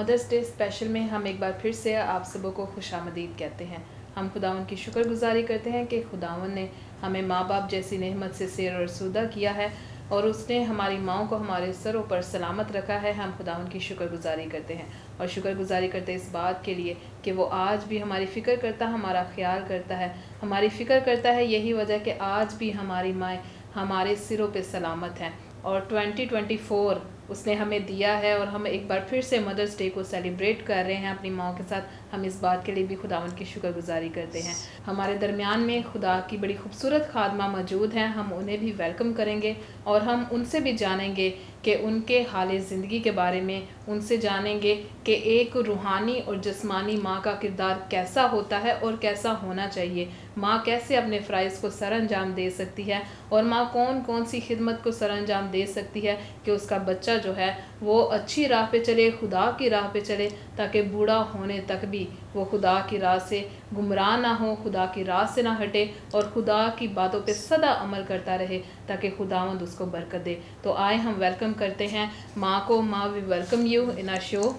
Mother's day special में हम एक बार फिर से आप सबों को खुशामदीद कहते हैं। हम खुदावन की शुक्रगुजारी करते हैं कि खुदावन ने हमें माँ बाप जैसी नेमत से सैर और सूदा किया है और उसने हमारी माँओं को हमारे सरों पर सलामत रखा है। हम खुदावन की शुक्रगुजारी करते हैं और शुक्रगुजारी करते हैं इस बात के लिए कि वो आज भी हमारी फ़िक्र करता है, हमारा ख्याल करता है, हमारी फ़िक्र करता है। यही वजह कि आज भी हमारी माएँ हमारे सिरों पे सलामत हैं और 2024 उसने हमें दिया है और हम एक बार फिर से मदर्स डे को सेलिब्रेट कर रहे हैं अपनी माँओं के साथ। हम इस बात के लिए भी खुदावन की शुक्रगुजारी करते हैं। हमारे दरमियान में खुदा की बड़ी खूबसूरत खादमा मौजूद हैं, हम उन्हें भी वेलकम करेंगे और हम उनसे भी जानेंगे कि उनके हाल ज़िंदगी के बारे में, उनसे जानेंगे कि एक रूहानी और जिस्मानी माँ का किरदार कैसा होता है और कैसा होना चाहिए। माँ कैसे अपने फ़राइज़ को सरअंजाम दे सकती है और माँ कौन कौन सी खिदमत को सरअंजाम दे सकती है कि उसका बच्चा जो है वो अच्छी राह पे चले, खुदा की राह पे चले, ताकि बूढ़ा होने तक भी वो खुदा की राह से गुमराह ना हो, खुदा की राह से ना हटे और खुदा की बातों पे सदा अमल करता रहे ताकि खुदावंद उसको बरकत दे। तो आए हम वेलकम करते हैं माँ को। माँ we welcome you in our show.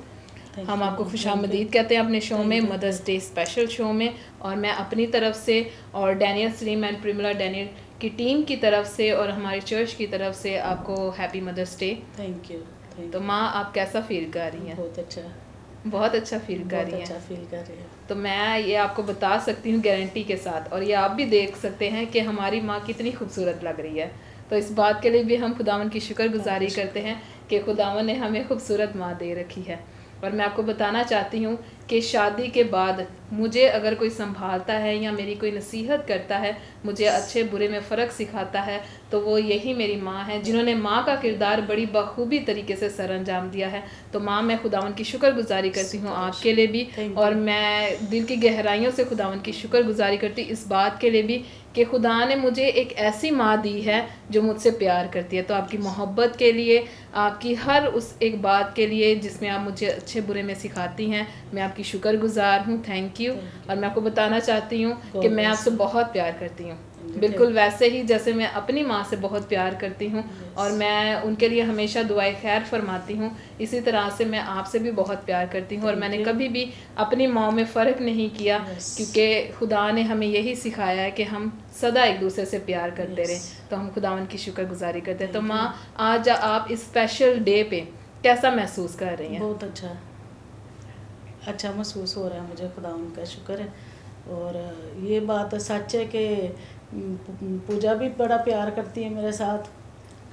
हम आपको खुशामदीद कहते हैं अपने शो में, मदर्स डे स्पेशल शो में। और मैं अपनी तरफ से और डैनियल सलीम एंड प्रिमिला डैनियल की टीम की तरफ से और हमारे चर्च की तरफ से आपको happy mother's day. Thank you. तो माँ आप कैसा फील कर रही हैं? बहुत अच्छा फील कर रही हैं। तो मैं ये आपको बता सकती हूँ गारंटी के साथ, और ये आप भी देख सकते हैं कि हमारी माँ कितनी खूबसूरत लग रही है। तो इस बात के लिए भी हम खुदावन की शुक्रगुजारी करते हैं कि खुदावन ने हमें खूबसूरत माँ दे रखी है। और मैं आपको बताना चाहती हूँ कि शादी के बाद मुझे अगर कोई संभालता है या मेरी कोई नसीहत करता है, मुझे अच्छे बुरे में फ़र्क सिखाता है, तो वो यही मेरी माँ है, जिन्होंने माँ का किरदार बड़ी बखूबी तरीके से सरअंजाम दिया है। तो माँ, मैं खुदावन की शुक्रगुजारी करती हूँ आपके लिए भी, और मैं दिल की गहराइयों से खुदावन की शुक्रगुजारी करती इस बात के लिए भी कि खुदा ने मुझे एक ऐसी माँ दी है जो मुझसे प्यार करती है। तो आपकी मोहब्बत के लिए, आपकी हर उस एक बात के लिए जिसमें आप मुझे अच्छे बुरे में सिखाती हैं, मैं आपकी शुक्रगुजार हूँ। Thank you. और मैं आपको बताना चाहती हूँ कि मैं आपसे बहुत प्यार करती हूँ, बिल्कुल वैसे ही जैसे मैं अपनी माँ से बहुत प्यार करती हूँ और मैं उनके लिए हमेशा दुआए खैर फरमाती हूँ। इसी तरह से मैं आपसे भी बहुत प्यार करती हूँ और मैंने कभी भी अपनी माँ में फ़र्क नहीं किया, क्योंकि खुदा ने हमें यही सिखाया है कि हम सदा एक दूसरे से प्यार करते रहें। तो हम खुदावन की शुक्रगुजारी करते हैं। तो माँ, आज आप इस स्पेशल डे पे कैसा महसूस कर रही हैं? बहुत अच्छा महसूस हो रहा है मुझे, खुदा उनका शुक्र है। और ये बात सच है कि पूजा भी बड़ा प्यार करती है मेरे साथ,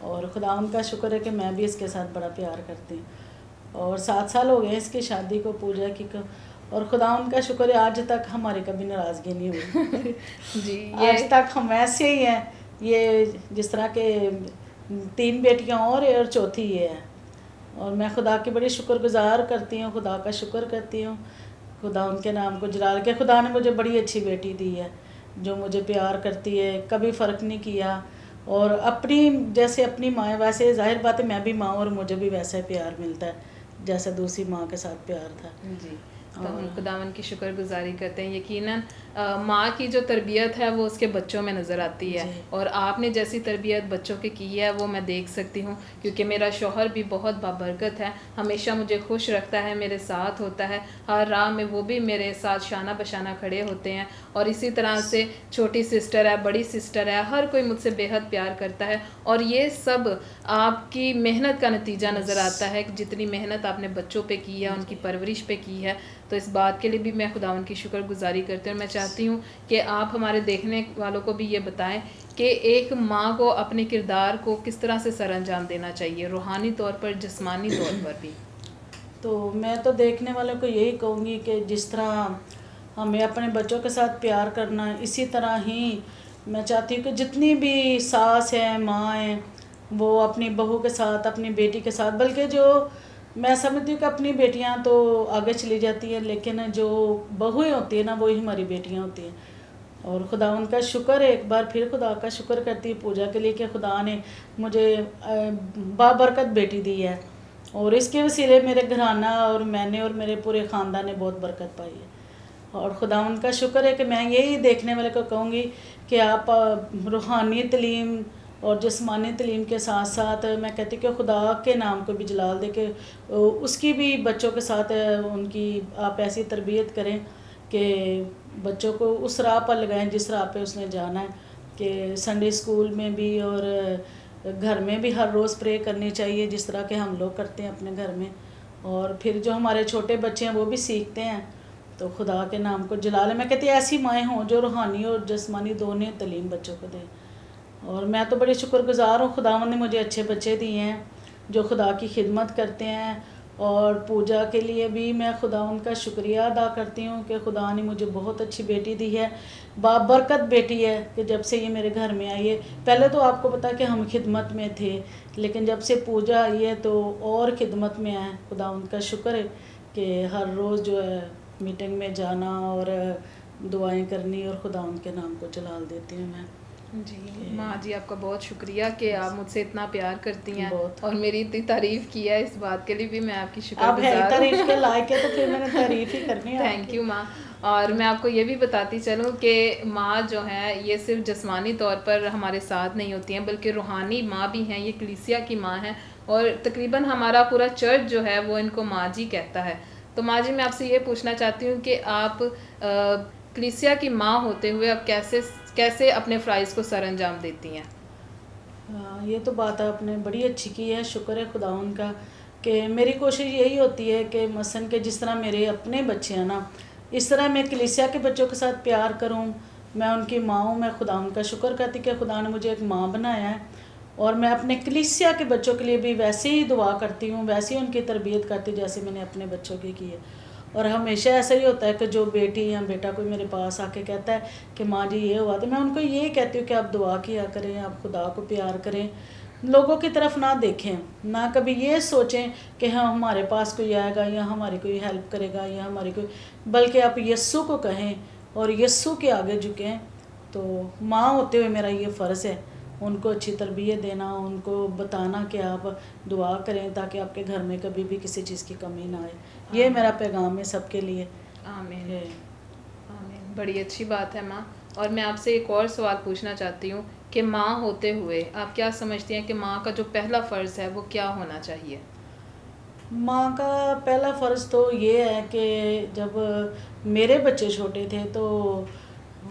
और खुदा उनका शुक्र है कि मैं भी इसके साथ बड़ा प्यार करती हूँ। और 7 साल हो गए इसकी शादी को, पूजा की को, और खुदा उनका शुक्र है आज तक हमारी कभी नाराज़गी नहीं हुई। जी, आज तक हम ऐसे ही हैं। ये जिस तरह के 3 बेटियाँ और चौथी ये है, और मैं खुदा की बड़ी शुक्रगुजार करती हूँ, खुदा का शुक्र करती हूँ, खुदा उनके नाम को जलाल के। खुदा ने मुझे बड़ी अच्छी बेटी दी है जो मुझे प्यार करती है, कभी फ़र्क नहीं किया, और अपनी जैसे अपनी माँ है वैसे जाहिर बात है मैं भी माँ, और मुझे भी वैसा ही प्यार मिलता है जैसे दूसरी माँ के साथ प्यार था। जी, तो हम खुदावन की शुक्रगुजारी करते हैं। यकीनन माँ की जो तरबियत है वो उसके बच्चों में नज़र आती है, और आपने जैसी तरबियत बच्चों की की है वो मैं देख सकती हूँ, क्योंकि मेरा शौहर भी बहुत बाबरकत है, हमेशा मुझे खुश रखता है, मेरे साथ होता है, हर राह में वो भी मेरे साथ शाना बशाना खड़े होते हैं। और इसी तरह से छोटी सिस्टर है, बड़ी सिस्टर है, हर कोई मुझसे बेहद प्यार करता है। और ये सब आपकी मेहनत का नतीजा नज़र आता है कि जितनी मेहनत आपने बच्चों पे की है, उनकी परवरिश पे की है। तो इस बात के लिए भी मैं खुदावन की शुक्रगुजारी करती हूँ। और मैं चाहती हूँ कि आप हमारे देखने वालों को भी ये बताएं कि एक माँ को अपने किरदार को किस तरह से सरअंजाम देना चाहिए, रूहानी तौर पर, जिस्मानी तौर पर भी। तो मैं तो देखने वालों को यही कहूँगी कि जिस तरह हमें अपने बच्चों के साथ प्यार करना है, इसी तरह ही मैं चाहती हूँ कि जितनी भी सास हैं, माँ हैं, वो अपनी बहू के साथ, अपनी बेटी के साथ, बल्कि जो मैं समझती हूँ कि अपनी बेटियाँ तो आगे चली जाती हैं, लेकिन जो बहुएँ होती हैं ना, वही हमारी बेटियाँ होती हैं। और खुदा उनका शुक्र है, एक बार फिर खुदा का शुक्र करती है पूजा के लिए कि खुदा ने मुझे बाबरकत बेटी दी है, और इसके वसीले मेरे घराना और मैंने और मेरे पूरे ख़ानदान ने बहुत बरकत पाई है। और खुदा उनका शुक्र है कि मैं यही देखने वाले को कहूँगी कि आप रूहानी तालीम और जिस्मानी तलीम के साथ साथ मैं कहती हूँ कि खुदा के नाम को भी जलाल दे के उसकी भी बच्चों के साथ उनकी आप ऐसी तरबियत करें कि बच्चों को उस राह पर लगाएं जिस राह पे उसने जाना है, कि संडे स्कूल में भी और घर में भी हर रोज़ प्रे करनी चाहिए जिस तरह के हम लोग करते हैं अपने घर में। और फिर जो हमारे छोटे बच्चे हैं वो भी सीखते हैं, तो खुदा के नाम को जला लें। मैं कहती हूँ ऐसी माएँ हों जो रूहानी और जिस्मानी दोनों तलीम बच्चों को दें। और मैं तो बड़ी शुक्रगुज़ार हूँ, खुदावंद ने मुझे अच्छे बच्चे दिए हैं जो खुदा की खिदमत करते हैं। और पूजा के लिए भी मैं खुदावंद का शुक्रिया अदा करती हूँ कि खुदा ने मुझे बहुत अच्छी बेटी दी है, बाबरकत बेटी है, कि जब से ये मेरे घर में आई है। पहले तो आपको पता कि हम खिदमत में थे, लेकिन जब से पूजा आई है तो और खिदमत में आए। खुदावंद का शुक्र है कि हर रोज़ जो है मीटिंग में जाना और दुआएं करनी और खुदावंद के नाम को जलाल देती हूँ मैं। जी माँ जी, आपका बहुत शुक्रिया कि आप मुझसे इतना प्यार करती हैं बहुत। और मेरी इतनी तारीफ़ की है, इस बात के लिए भी मैं आपकी आप है शुक्रगुज़ार तारीफ के हूँ। लायक है तो फिर मैंने तारीफ ही करनी है थैंक आपकी। यू माँ। और मैं आपको ये भी बताती चलूँ कि माँ जो है ये सिर्फ जिस्मानी तौर पर हमारे साथ नहीं होती हैं, बल्कि रूहानी माँ भी हैं। ये कलीसिया की माँ हैं और तकरीबन हमारा पूरा चर्च जो है वो इनको माँ जी कहता है। तो माँ जी, मैं आपसे ये पूछना चाहती हूँ कि आप कलीसिया की माँ होते हुए आप कैसे कैसे अपने फ़राइज़ को सरअंजाम देती हैं? हाँ, ये तो बात आपने बड़ी अच्छी की है, शुक्र है खुदावंद का कि मेरी कोशिश यही होती है कि मसलन कि जिस तरह मेरे अपने बच्चे हैं ना, इस तरह मैं कलीसिया के बच्चों के साथ प्यार करूं। मैं उनकी माँ हूँ, मैं खुदावंद का शुक्र करती कि खुदा ने मुझे एक माँ बनाया है। और मैं अपने कलीसिया के बच्चों के लिए भी वैसे ही दुआ करती हूँ, वैसे ही उनकी तरबियत करती जैसे मैंने अपने बच्चों की है। और हमेशा ऐसा ही होता है कि जो बेटी या बेटा कोई मेरे पास आके कहता है कि माँ जी ये हुआ, तो मैं उनको यही कहती हूँ कि आप दुआ किया करें, आप खुदा को प्यार करें, लोगों की तरफ ना देखें, ना कभी ये सोचें कि हाँ हमारे पास कोई आएगा या हमारी कोई हेल्प करेगा या हमारी कोई, बल्कि आप यस्सु को कहें और यस्सु के आगे झुकें। तो माँ होते हुए मेरा ये फ़र्ज़ है उनको अच्छी तरबियत देना, उनको बताना कि आप दुआ करें ताकि आपके घर में कभी भी किसी चीज़ की कमी ना आए। ये मेरा पैगाम है सबके लिए। आमीन। है। आमीन। बड़ी अच्छी बात है माँ। और मैं आपसे एक और सवाल पूछना चाहती हूँ कि माँ होते हुए आप क्या समझती हैं कि माँ का जो पहला फ़र्ज़ है वो क्या होना चाहिए? माँ का पहला फ़र्ज़ तो ये है कि जब मेरे बच्चे छोटे थे तो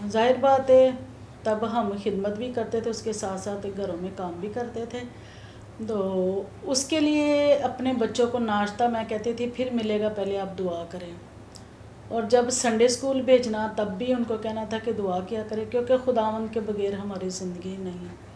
जाहिर बात है तब हम खिदमत भी करते थे, उसके साथ साथ घरों में काम भी करते थे। तो उसके लिए अपने बच्चों को नाश्ता मैं कहती थी फिर मिलेगा, पहले आप दुआ करें। और जब संडे स्कूल भेजना तब भी उनको कहना था कि दुआ किया करें, क्योंकि खुदावंद के बगैर हमारी ज़िंदगी नहीं है।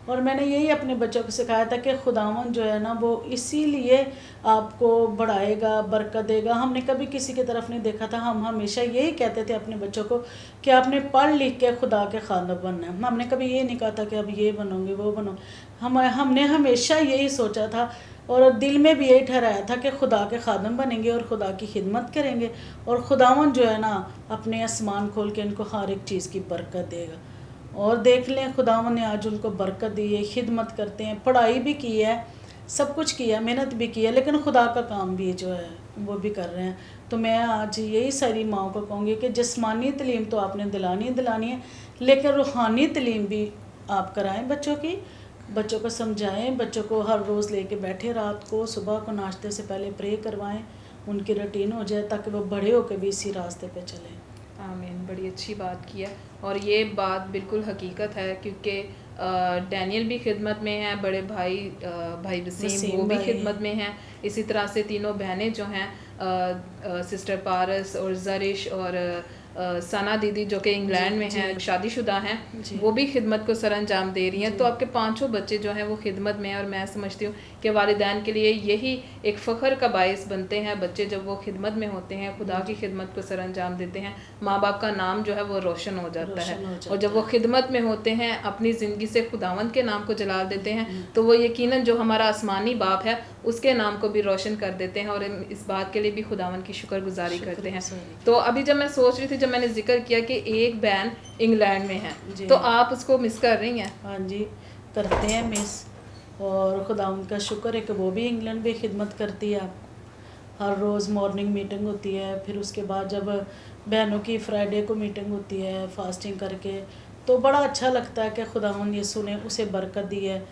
और मैंने यही अपने बच्चों को सिखाया था कि खुदावंद जो है ना वो इसीलिए आपको बढ़ाएगा, बरकत देगा। हमने कभी किसी की तरफ नहीं देखा था, हम हमेशा यही कहते थे अपने बच्चों को कि आपने पढ़ लिख के खुदा के खादम बनना है। हमने कभी ये नहीं कहा था कि अब ये बनोगे वो बनो। हमने हमेशा यही सोचा था और दिल में भी यही ठहराया था कि खुदा के खादम बनेंगे और खुदा की खिदमत करेंगे और खुदावंद जो है ना अपने आसमान खोल के इनको हर एक चीज़ की बरकत देगा। और देख लें खुदावंद ने आज उनको बरकत दी है, खिदमत करते हैं, पढ़ाई भी की है, सब कुछ किया, मेहनत भी की है, लेकिन खुदा का काम भी जो है वो भी कर रहे हैं। तो मैं आज यही सारी माओ को कहूँगी कि जिस्मानी तलीम तो आपने दिलानी है, लेकिन रूहानी तलीम भी आप कराएं बच्चों की, बच्चों को समझाएं, बच्चों को हर रोज़ लेके बैठे, रात को सुबह को नाश्ते से पहले प्रे करवाएं, उनकी रूटीन हो जाए ताकि वो बड़े होकर भी इसी रास्ते पे चलें। आमीन। बड़ी अच्छी बात की है और ये बात बिल्कुल हकीकत है, क्योंकि डैनियल भी खिदमत में है, बड़े भाई भाई वसीम वो भी भाई। खिदमत में हैं। इसी तरह से तीनों बहनें जो हैं सिस्टर पारस और जरिश और सना दीदी जो कि इंग्लैंड में हैं, शादीशुदा हैं, वो भी खिदमत को सरअंजाम दे रही हैं। तो आपके पांचों बच्चे जो हैं वो खिदमत में हैं और मैं समझती हूँ कि वालिदैन के लिए यही एक फ़ख्र का बायस बनते हैं बच्चे जब वो खिदमत में होते हैं, खुदा की खिदमत को सरअंजाम देते हैं, माँ बाप का नाम जो है वो रोशन हो जाता है। और जब वो खिदमत में होते हैं, अपनी ज़िंदगी से खुदावंद के नाम को जलाल देते हैं, तो वो यकीनन जो हमारा आसमानी बाप है उसके नाम को भी रोशन कर देते हैं और इस बात के लिए भी खुदावंद की शुक्रगुजारी करते हैं। तो अभी जब मैं सोच रही थी, जब मैंने जिक्र किया कि एक बहन इंग्लैंड में है, तो आप उसको मिस कर रही हैं? हाँ जी, करते हैं मिस, और खुदावंद का शुक्र है कि वो भी इंग्लैंड में खिदमत करती है। हर रोज़ मॉर्निंग मीटिंग होती है, फिर उसके बाद जब बहनों की फ्राइडे को मीटिंग होती है फास्टिंग करके, तो बड़ा अच्छा लगता है कि खुदावंद यीशु ने उसे बरकत दी है,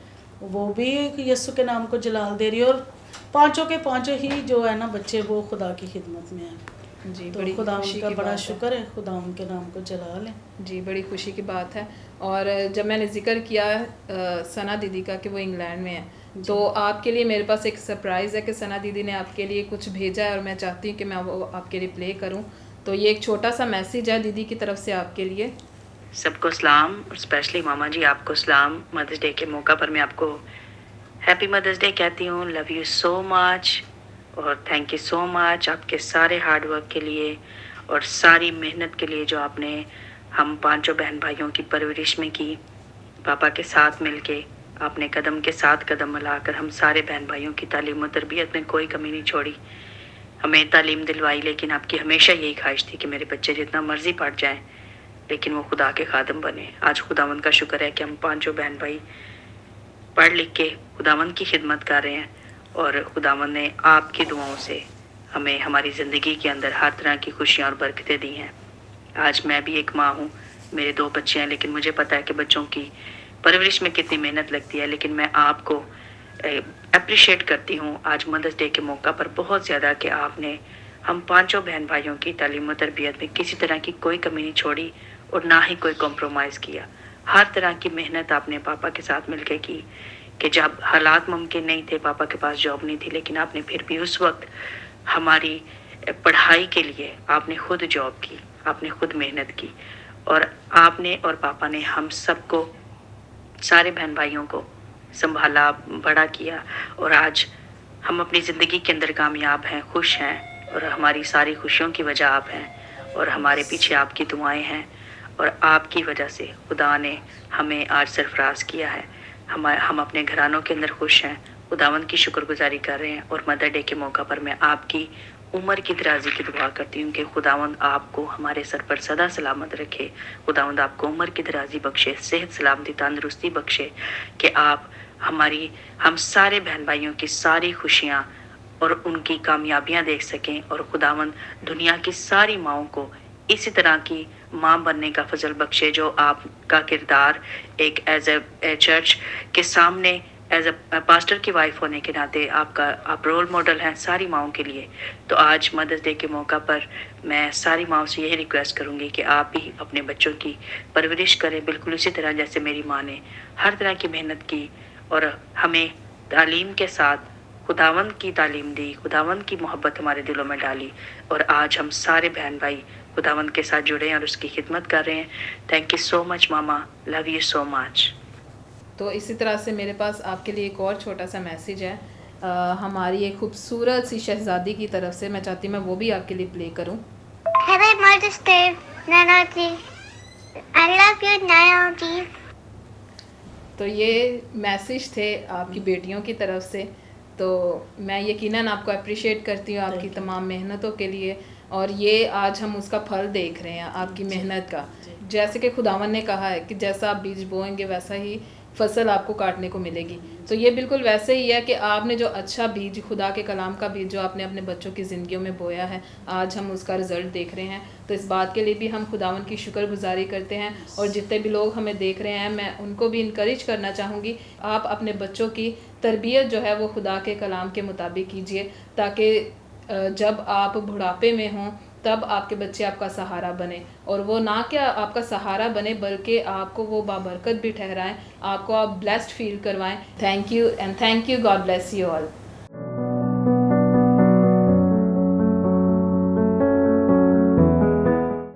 वो भी यीशु के नाम को जलाल दे रही है, और पांचों के पांचों ही जो है ना बच्चे वो खुदा की खिदमत में हैं। जी, तो बड़ी खुदा खुशी उनका की बड़ा बात है। शुक्र है, खुदा उनके नाम को जलाल है। जी, बड़ी खुशी की बात है। और जब मैंने ज़िक्र किया सना दीदी का कि वो इंग्लैंड में है, तो आपके लिए मेरे पास एक सरप्राइज़ है कि सना दीदी ने आपके लिए कुछ भेजा है और मैं चाहती हूँ कि मैं वो आपके लिए प्ले करूँ। तो ये एक छोटा सा मैसेज है दीदी की तरफ से आपके लिए। सबको सलाम, और स्पेशली मामा जी आपको सलाम। मदर्स डे के मौका पर मैं आपको हैप्पी मदर्स डे कहती हूँ। लव यू सो मच और थैंक यू सो मच आपके सारे हार्ड वर्क के लिए और सारी मेहनत के लिए जो आपने हम पांचों बहन भाइयों की परवरिश में की। पापा के साथ मिलके आपने कदम के साथ कदम मिलाकर हम सारे बहन भाइयों की तालीम और तरबियत में कोई कमी नहीं छोड़ी, हमें तालीम दिलवाई। लेकिन आपकी हमेशा यही ख्वाहिश थी कि मेरे बच्चे जितना मर्जी पढ़ जाएं लेकिन वो खुदा के खादम बने। आज खुदावंद का शुक्र है कि हम पांचों बहन भाई पढ़ लिख के खुदावंद की खिदमत कर रहे हैं और खुदावंद ने आपकी दुआओं से हमें हमारी ज़िंदगी के अंदर हर तरह की खुशियाँ और बरकतें दी हैं। आज मैं भी एक माँ हूँ, मेरे 2 बच्चे हैं, लेकिन मुझे पता है कि बच्चों की परवरिश में कितनी मेहनत लगती है। लेकिन मैं आपको अप्रिशिएट करती हूँ आज मदर्स डे के मौका पर बहुत ज़्यादा कि आपने हम पांचों बहन भाइयों की तालीम और तरबियत में किसी तरह की कोई कमी नहीं छोड़ी और ना ही कोई कॉम्प्रोमाइज़ किया। हर तरह की मेहनत आपने पापा के साथ मिलकर की कि जब हालात मुमकिन नहीं थे, पापा के पास जॉब नहीं थी, लेकिन आपने फिर भी उस वक्त हमारी पढ़ाई के लिए आपने खुद जॉब की, आपने खुद मेहनत की और आपने और पापा ने हम सबको, सारे बहन भाइयों को संभाला, बड़ा किया और आज हम अपनी ज़िंदगी के अंदर कामयाब हैं, खुश हैं और हमारी सारी खुशियों की वजह आप हैं और हमारे पीछे आपकी दुआएं हैं और आपकी वजह से खुदा ने हमें आज सरफराज किया है। हम अपने घरानों के अंदर खुश हैं, खुदावंद की शुक्रगुजारी कर रहे हैं और मदर डे के मौका पर मैं आपकी उम्र की दराजी की दुआ करती हूँ कि खुदावंद आपको हमारे सर पर सदा सलामत रखे, खुदावंद आपको उम्र की दराजी बख्शे, सेहत सलामती तंदुरुस्ती बख्शे कि आप हम सारे बहन भाइयों की सारी खुशियाँ और उनकी कामयाबियाँ देख सकें और खुदावंद दुनिया की सारी माँओं को इसी तरह की माँ बनने का फजल बख्शे जो आपका किरदार एक एज ए चर्च के सामने एज अ पास्टर की वाइफ होने के नाते आप रोल मॉडल हैं सारी माँओं के लिए। तो आज मदर्स डे के मौका पर मैं सारी माँओं से यही रिक्वेस्ट करूँगी कि आप भी अपने बच्चों की परवरिश करें बिल्कुल उसी तरह जैसे मेरी माँ ने हर तरह की मेहनत की और हमें तालीम के साथ खुदावंद की तालीम दी, खुदावंद की मोहब्बत हमारे दिलों में डाली और आज हम सारे बहन भाई खुदावंद के साथ जुड़े हैं और उसकी खिदमत कर रहे हैं। Thank you so much mama, love you so much. तो इसी तरह से मेरे पास आपके लिए एक और छोटा सा मैसेज है हमारी एक खूबसूरत सी शहजादी की तरफ से। मैं चाहती हूँ मैं वो भी आपके लिए प्ले करूँ। Happy Mother's Day, Naina ji. I love you, नैना जी। तो ये मैसेज थे आपकी बेटियों की तरफ से। तो मैं यकीनन आपको अप्रिशिएट करती हूँ आपकी तमाम मेहनतों के लिए और ये आज हम उसका फल देख रहे हैं आपकी मेहनत का। जैसे कि खुदावन ने कहा है कि जैसा आप बीज बोएंगे वैसा ही फसल आपको काटने को मिलेगी। तो ये बिल्कुल वैसे ही है कि आपने जो अच्छा बीज, खुदा के कलाम का बीज जो आपने अपने बच्चों की ज़िंदगियों में बोया है, आज हम उसका रिज़ल्ट देख रहे हैं। तो इस बात के लिए भी हम खुदावन की शुक्रगुजारी करते हैं और जितने भी लोग हमें देख रहे हैं मैं उनको भी इनकरेज करना चाहूँगी, आप अपने बच्चों की तरबियत जो है वो खुदा के कलाम के मुताबिक कीजिए ताकि जब आप बुढ़ापे में हों तब आपके बच्चे आपका सहारा बने और वो ना क्या आपका सहारा बने बल्कि आपको वो बाबरकत भी ठहराएं, आपको आप ब्लेस्ड फील करवाएं। Thank you and thank you, God bless you all.